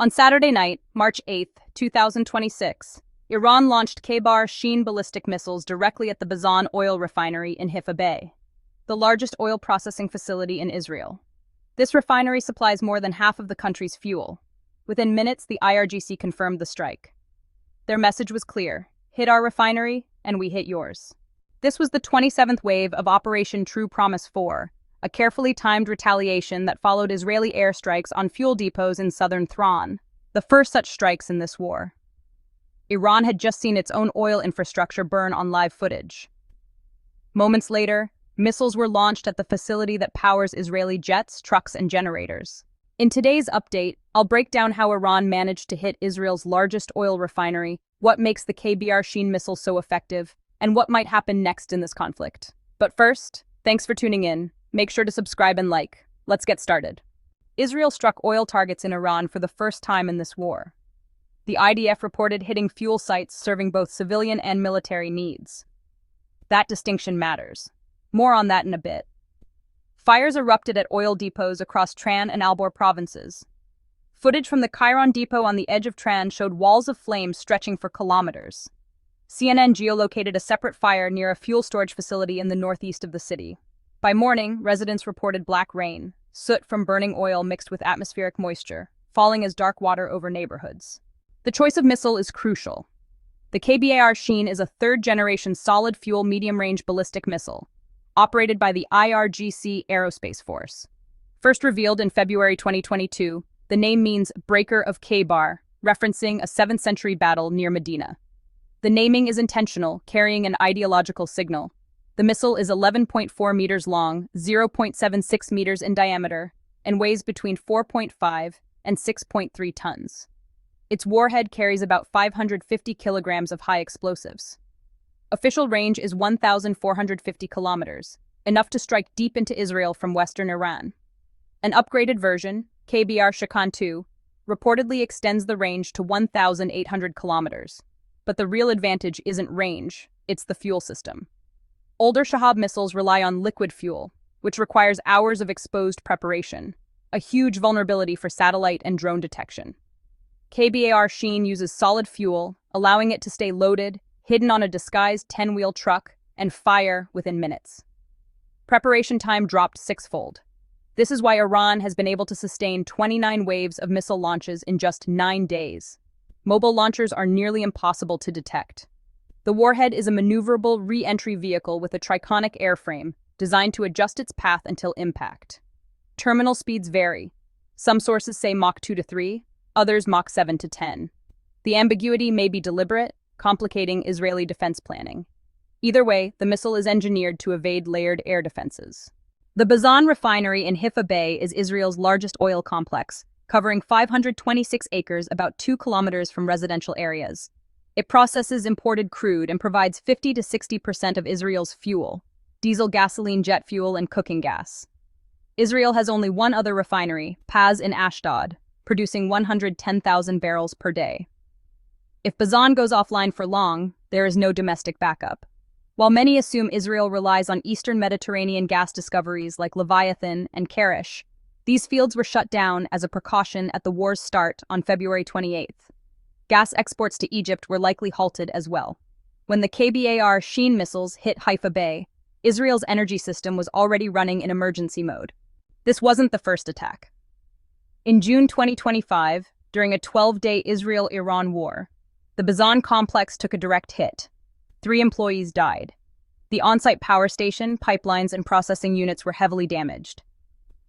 On Saturday night, March 8, 2026, Iran launched Kheibar Sheen ballistic missiles directly at the Bazan oil refinery in Haifa Bay, the largest oil processing facility in Israel. This refinery supplies more than half of the country's fuel. Within minutes, the IRGC confirmed the strike. Their message was clear: hit our refinery, and we hit yours. This was the 27th wave of Operation True Promise 4, a carefully timed retaliation that followed Israeli airstrikes on fuel depots in southern Thrawn, the first such strikes in this war. Iran had just seen its own oil infrastructure burn on live footage. Moments later, missiles were launched at the facility that powers Israeli jets, trucks, and generators. In today's update, I'll break down how Iran managed to hit Israel's largest oil refinery, what makes the Kheibar Sheen missile so effective, and what might happen next in this conflict. But first, thanks for tuning in. Make sure to subscribe and like. Let's get started. Israel struck oil targets in Iran for the first time in this war. The IDF reported hitting fuel sites serving both civilian and military needs. That distinction matters. More on that in a bit. Fires erupted at oil depots across Tran and Albor provinces. Footage from the Kheibar depot on the edge of Tran showed walls of flames stretching for kilometers. CNN geolocated a separate fire near a fuel storage facility in the northeast of the city. By morning, residents reported black rain, soot from burning oil mixed with atmospheric moisture, falling as dark water over neighborhoods. The choice of missile is crucial. The Kheibar Sheen is a third-generation solid-fuel medium-range ballistic missile, operated by the IRGC Aerospace Force. First revealed in February 2022, the name means Breaker of Kheibar, referencing a 7th century battle near Medina. The naming is intentional, carrying an ideological signal. The missile is 11.4 meters long, 0.76 meters in diameter, and weighs between 4.5 and 6.3 tons. Its warhead carries about 550 kilograms of high explosives. Official range is 1,450 kilometers, enough to strike deep into Israel from western Iran. An upgraded version, Kheibar Shekan 2, reportedly extends the range to 1,800 kilometers. But the real advantage isn't range, it's the fuel system. Older Shahab missiles rely on liquid fuel, which requires hours of exposed preparation, a huge vulnerability for satellite and drone detection. Kheibar Sheen uses solid fuel, allowing it to stay loaded, hidden on a disguised 10-wheel truck, and fire within minutes. Preparation time dropped sixfold. This is why Iran has been able to sustain 29 waves of missile launches in just 9 days. Mobile launchers are nearly impossible to detect. The warhead is a maneuverable re-entry vehicle with a triconic airframe designed to adjust its path until impact. Terminal speeds vary. Some sources say Mach 2 to 3, others Mach 7 to 10. The ambiguity may be deliberate, complicating Israeli defense planning. Either way, the missile is engineered to evade layered air defenses. The Bazan refinery in Haifa Bay is Israel's largest oil complex, covering 526 acres about 2 kilometers from residential areas. It processes imported crude and provides 50 to 60% of Israel's fuel: diesel, gasoline, jet fuel, and cooking gas. Israel has only one other refinery, Paz in Ashdod, producing 110,000 barrels per day. If Bazan goes offline for long, there is no domestic backup. While many assume Israel relies on Eastern Mediterranean gas discoveries like Leviathan and Karish, these fields were shut down as a precaution at the war's start on February 28th. Gas exports to Egypt were likely halted as well. When the Kheibar Sheen missiles hit Haifa Bay, Israel's energy system was already running in emergency mode. This wasn't the first attack. In June 2025, during a 12-day Israel-Iran war, the Bazan complex took a direct hit. 3 employees died. The on-site power station, pipelines, and processing units were heavily damaged.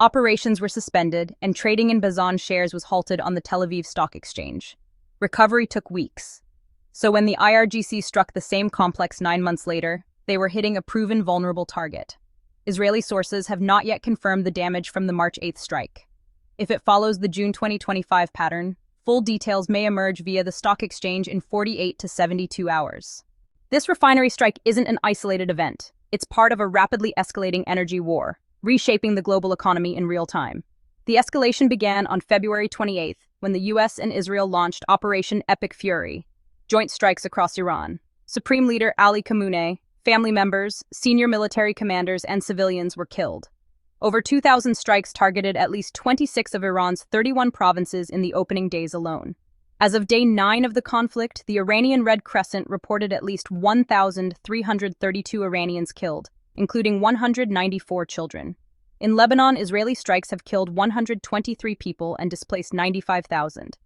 Operations were suspended, and trading in Bazan shares was halted on the Tel Aviv Stock Exchange. Recovery took weeks. So when the IRGC struck the same complex 9 months later, they were hitting a proven vulnerable target. Israeli sources have not yet confirmed the damage from the March 8th strike. If it follows the June 2025 pattern, full details may emerge via the stock exchange in 48 to 72 hours. This refinery strike isn't an isolated event. It's part of a rapidly escalating energy war, reshaping the global economy in real time. The escalation began on February 28th, when the US and Israel launched Operation Epic Fury, joint strikes across Iran. Supreme Leader Ali Khamenei, family members, senior military commanders, and civilians were killed. Over 2,000 strikes targeted at least 26 of Iran's 31 provinces in the opening days alone. As of day 9 of the conflict, the Iranian Red Crescent reported at least 1,332 Iranians killed, including 194 children. In Lebanon, Israeli strikes have killed 123 people and displaced 95,000.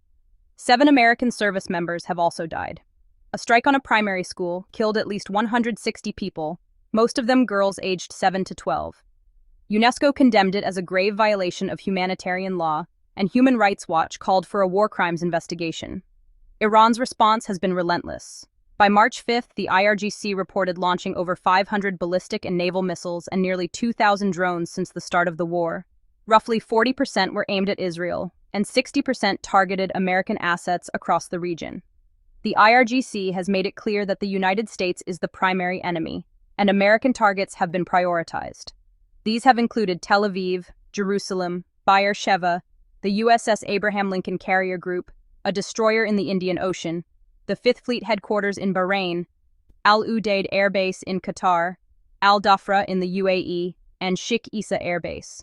7 American service members have also died. A strike on a primary school killed at least 160 people, most of them girls aged 7 to 12. UNESCO condemned it as a grave violation of humanitarian law, and Human Rights Watch called for a war crimes investigation. Iran's response has been relentless. By March 5th, the IRGC reported launching over 500 ballistic and naval missiles and nearly 2,000 drones since the start of the war. Roughly 40% were aimed at Israel, and 60% targeted American assets across the region. The IRGC has made it clear that the United States is the primary enemy, and American targets have been prioritized. These have included Tel Aviv, Jerusalem, Be'er-Sheva, the USS Abraham Lincoln Carrier Group, a destroyer in the Indian Ocean, the Fifth Fleet headquarters in Bahrain, Al Udeid Air Base in Qatar, Al Dhafra in the UAE, and Sheikh Issa Air Base.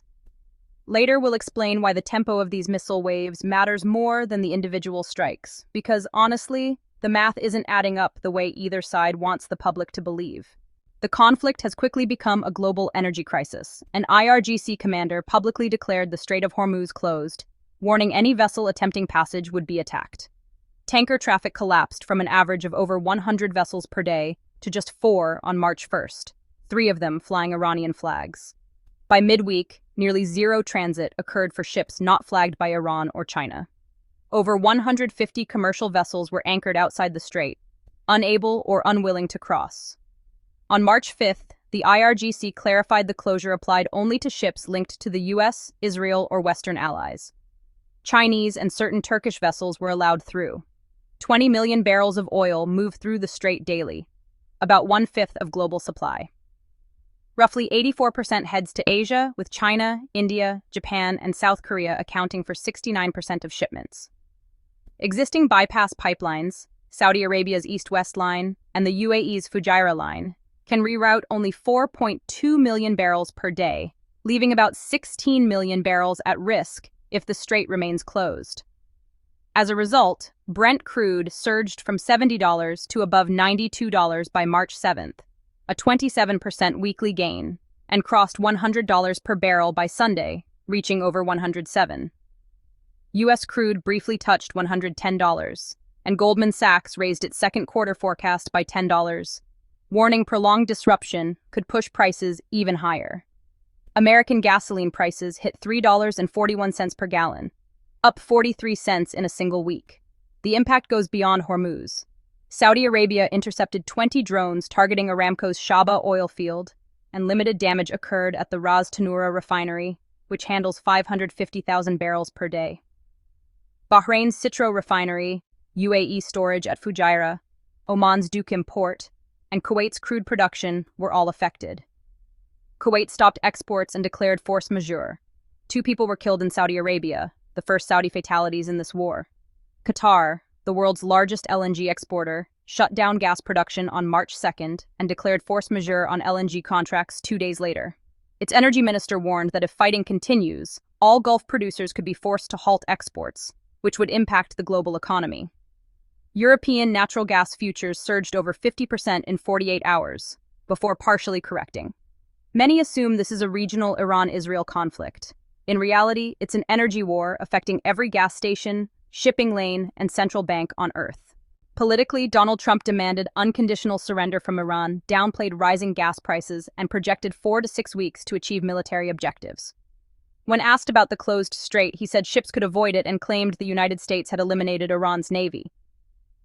Later, we'll explain why the tempo of these missile waves matters more than the individual strikes, because honestly, the math isn't adding up the way either side wants the public to believe. The conflict has quickly become a global energy crisis. An IRGC commander publicly declared the Strait of Hormuz closed, warning any vessel attempting passage would be attacked. Tanker traffic collapsed from an average of over 100 vessels per day to just 4 on March 1st, 3 of them flying Iranian flags. By midweek, nearly zero transit occurred for ships not flagged by Iran or China. Over 150 commercial vessels were anchored outside the strait, unable or unwilling to cross. On March 5th, the IRGC clarified the closure applied only to ships linked to the US, Israel, or Western allies. Chinese and certain Turkish vessels were allowed through. 20 million barrels of oil move through the strait daily, about 1/5 of global supply. Roughly 84% heads to Asia, with China, India, Japan, and South Korea accounting for 69% of shipments. Existing bypass pipelines, Saudi Arabia's East-West line and the UAE's Fujairah line, can reroute only 4.2 million barrels per day, leaving about 16 million barrels at risk if the strait remains closed. As a result, Brent crude surged from $70 to above $92 by March 7th, a 27% weekly gain, and crossed $100 per barrel by Sunday, reaching over $107. U.S. crude briefly touched $110, and Goldman Sachs raised its second quarter forecast by $10, warning prolonged disruption could push prices even higher. American gasoline prices hit $3.41 per gallon, up 43 cents in a single week. The impact goes beyond Hormuz. Saudi Arabia intercepted 20 drones targeting Aramco's Shaba oil field, and limited damage occurred at the Ras Tanura refinery, which handles 550,000 barrels per day. Bahrain's Citro refinery, UAE storage at Fujairah, Oman's Duqm port, and Kuwait's crude production were all affected. Kuwait stopped exports and declared force majeure. 2 people were killed in Saudi Arabia, the first Saudi fatalities in this war. Qatar, the world's largest LNG exporter, shut down gas production on March 2nd and declared force majeure on LNG contracts 2 days later. Its energy minister warned that if fighting continues, all Gulf producers could be forced to halt exports, which would impact the global economy. European natural gas futures surged over 50% in 48 hours, before partially correcting. Many assume this is a regional Iran-Israel conflict. In reality, it's an energy war affecting every gas station, shipping lane, and central bank on Earth. Politically, Donald Trump demanded unconditional surrender from Iran, downplayed rising gas prices, and projected 4 to 6 weeks to achieve military objectives. When asked about the closed strait, he said ships could avoid it and claimed the United States had eliminated Iran's navy.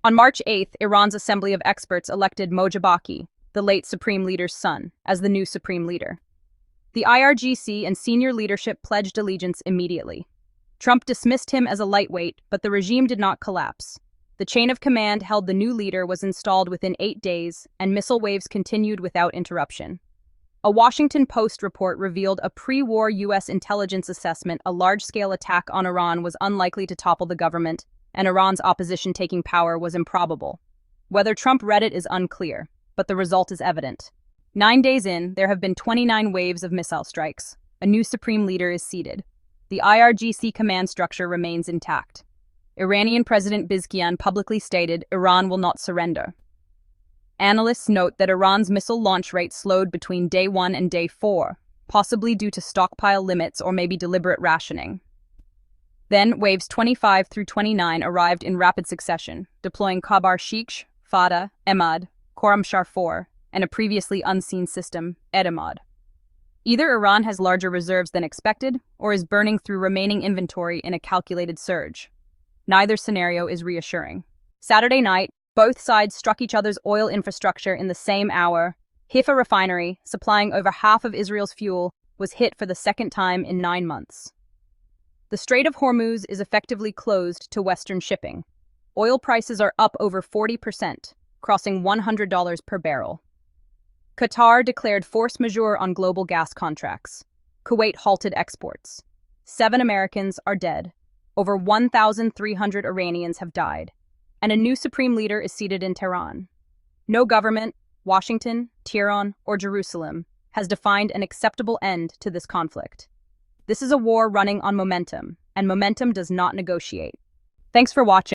On March 8th, Iran's Assembly of Experts elected Mojibaki, the late Supreme Leader's son, as the new Supreme Leader. The IRGC and senior leadership pledged allegiance immediately. Trump dismissed him as a lightweight, but the regime did not collapse. The chain of command held the new leader was installed within 8 days, and missile waves continued without interruption. A Washington Post report revealed a pre-war U.S. intelligence assessment a large-scale attack on Iran was unlikely to topple the government, and Iran's opposition taking power was improbable. Whether Trump read it is unclear, but the result is evident. 9 days in, there have been 29 waves of missile strikes, A new supreme leader is seated. The IRGC command structure remains intact. Iranian President Bazan publicly stated Iran will not surrender. Analysts note that Iran's missile launch rate slowed between day 1 and day 4, possibly due to stockpile limits or maybe deliberate rationing. Then, waves 25 through 29 arrived in rapid succession, deploying Kheibar Sheikh, Fada, Emad, Khorramshahr 4, and a previously unseen system, Edamad. Either Iran has larger reserves than expected, or is burning through remaining inventory in a calculated surge. Neither scenario is reassuring. Saturday night, both sides struck each other's oil infrastructure in the same hour. Haifa Refinery, supplying over half of Israel's fuel, was hit for the second time in 9 months. The Strait of Hormuz is effectively closed to Western shipping. Oil prices are up over 40%, crossing $100 per barrel. Qatar declared force majeure on global gas contracts. Kuwait halted exports. 7 Americans are dead. Over 1,300 Iranians have died. And a new supreme leader is seated in Tehran. No government, Washington, Tehran, or Jerusalem, has defined an acceptable end to this conflict. This is a war running on momentum, and momentum does not negotiate. Thanks for watching.